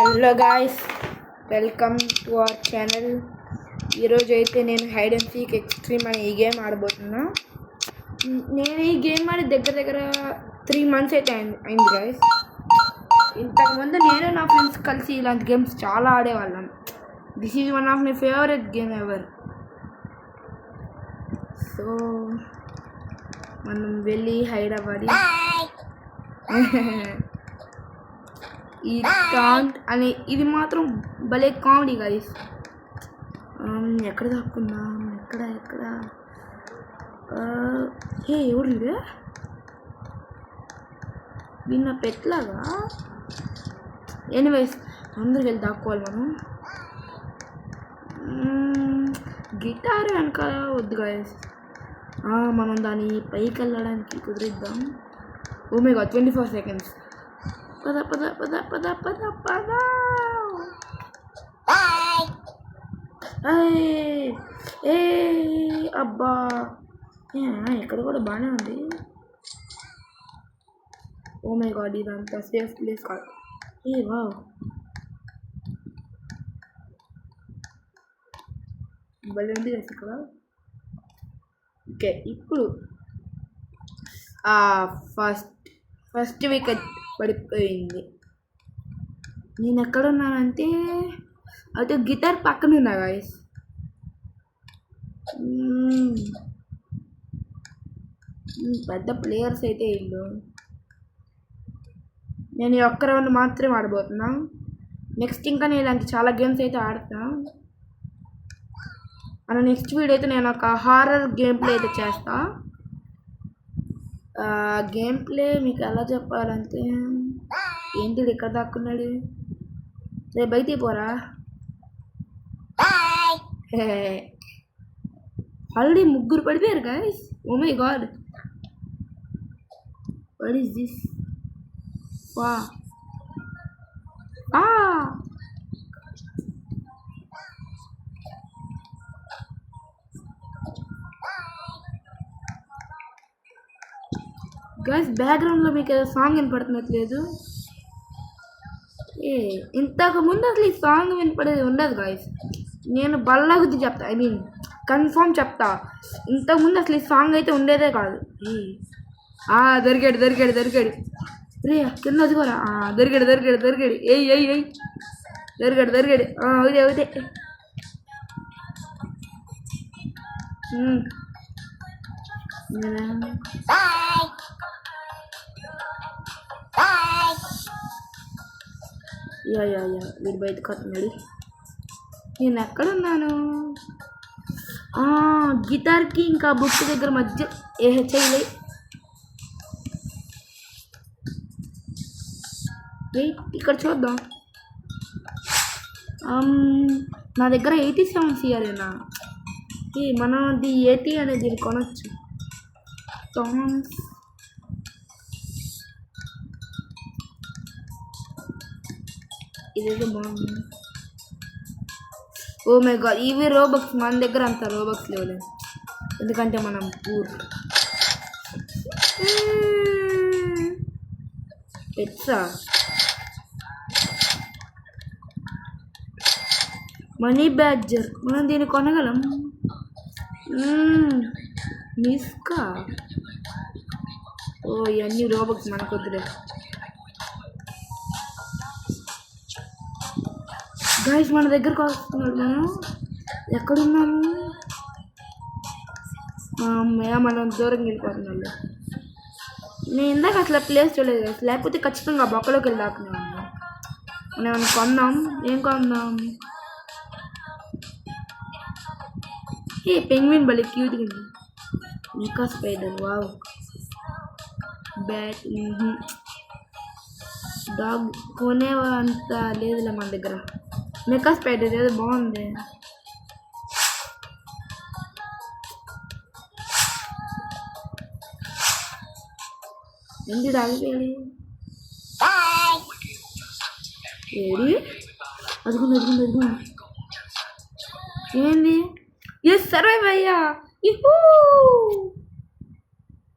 Hello guys, welcome to our channel. ఈరోజు అయితే నేను హైడ్ అండ్ సీక్ ఎక్స్ట్రీమ్ అనే ఈ గేమ్ ఆడబోతున్నా. నేను ఈ గేమ్ ఆడి దగ్గర 3 months అయితే అయింది గాయ్స్. ఇంతకుముందు నేను నా ఫ్రెండ్స్ కలిసి ఇలాంటి గేమ్స్ చాలా ఆడేవాళ్ళం. This is one of my favourite game ever. So మనం వెళ్ళి హైడ్ అవ్వాలి. ఈ టాంట్ అనే ఇది మాత్రం భలే కామెడీ గాయ్స్. ఎక్కడ దాక్కుందాం? ఎక్కడ ఏ ఎవరు నిన్న పెట్లాగా. ఎనీవేస్ అందరికి వెళ్ళి దాక్కోవాలి మనం. గిటార్ వెనకాల వద్దు గాయస్, మనం దాని పైకి వెళ్ళడానికి కుదిరిద్దాం. Oh my god, 24 seconds. పద అబ్బా, ఇక్కడ కూడా బాగానే ఉంది. ఓ మై గాడ్, ఇదంతా సేఫ్ ప్లేస్ కాదు. వావ్, భలే ఉంది కదా ఇక్కడ. ఓకే, ఇప్పుడు ఫస్ట్ వికెట్ పడిపోయింది. నేను ఎక్కడున్నానంటే అయితే గిటార్ పక్కన ఉన్నా గాయస్. పెద్ద ప్లేయర్స్ అయితే వీళ్ళు. నేను ఈ ఒక్క రౌండ్ మాత్రమే ఆడబోతున్నా. నెక్స్ట్ ఇంకా నేను ఇలాంటి చాలా గేమ్స్ అయితే ఆడుతున్నా. మన నెక్స్ట్ వీడియో అయితే నేను ఒక హారర్ గేమ్ ప్లే అయితే చేస్తా. గేమ్ ప్లే మీకు ఎలా చెప్పాలంటే, ఏంటిది ఇక్కడ దాక్కున్నాడు? రే బయటికి పోరా. ఆల్రెడీ 3 పడిపోయారు guys. Oh my god, what is this? Guys, బ్యాక్గ్రౌండ్లో మీకు ఏదో సాంగ్ వినపడుతున్నట్లేదు. ఇంతకుముందు అసలు ఈ సాంగ్ వినపడేది ఉండదు గాయస్. నేను బల్లగుద్ది చెప్తా, ఐ మీన్ కన్ఫర్మ్ చెప్తా, ఇంతకుముందు అసలు ఈ సాంగ్ అయితే ఉండేదే కాదు. దొరికాడు రే కింద వదికోరా. దొరికాడు ఏయ్ దొరికాడు అవుతే వీడు బయటకు వస్తున్నాడు. నేను ఎక్కడున్నాను? గిటార్కి ఇంకా బుక్ దగ్గర మధ్య చేయలే. ఇక్కడ చూద్దాం. నా దగ్గర 87 CRఏనా? మనది 80 అనేది కొనొచ్చు. ఇదేదో బాగుంది. ఓ మై గాడ్, ఇవి రోబక్స్. మన దగ్గర అంత రోబక్స్ లేవులే, ఎందుకంటే మనం పూర్. పెట్సా? మనీ బ్యాడ్జర్, మనం దీన్ని కొనగలం. మిస్కా? ఇవన్నీ రోబక్స్ మనకు వద్దులే. గాయస్, మన దగ్గరకు వస్తున్నాడు. మనం ఎక్కడున్నాము? మనం దూరంగా వెళ్ళిపోతున్నాము. నేను ఇందాక అసలు ప్లేస్ చూడలేదు గాయస్, లేకపోతే ఖచ్చితంగా బొక్కలోకి వెళ్ళి దాక్కున్నాము. మనం ఏమైనా కొందాం. ఏం కొందాం? పెంగ్విన్ భలే క్యూట్గా ఉంది. Mecha spider, wow. Bat, dog కొనేంత లేదులే మన దగ్గర. మెకా స్పైడర్ ఏదో బాగుంది. ఏంటి ఆగిపోయాడు? ఏడి? అదుగుంది. ఏంది? సర్వైవ్ అయ్యా.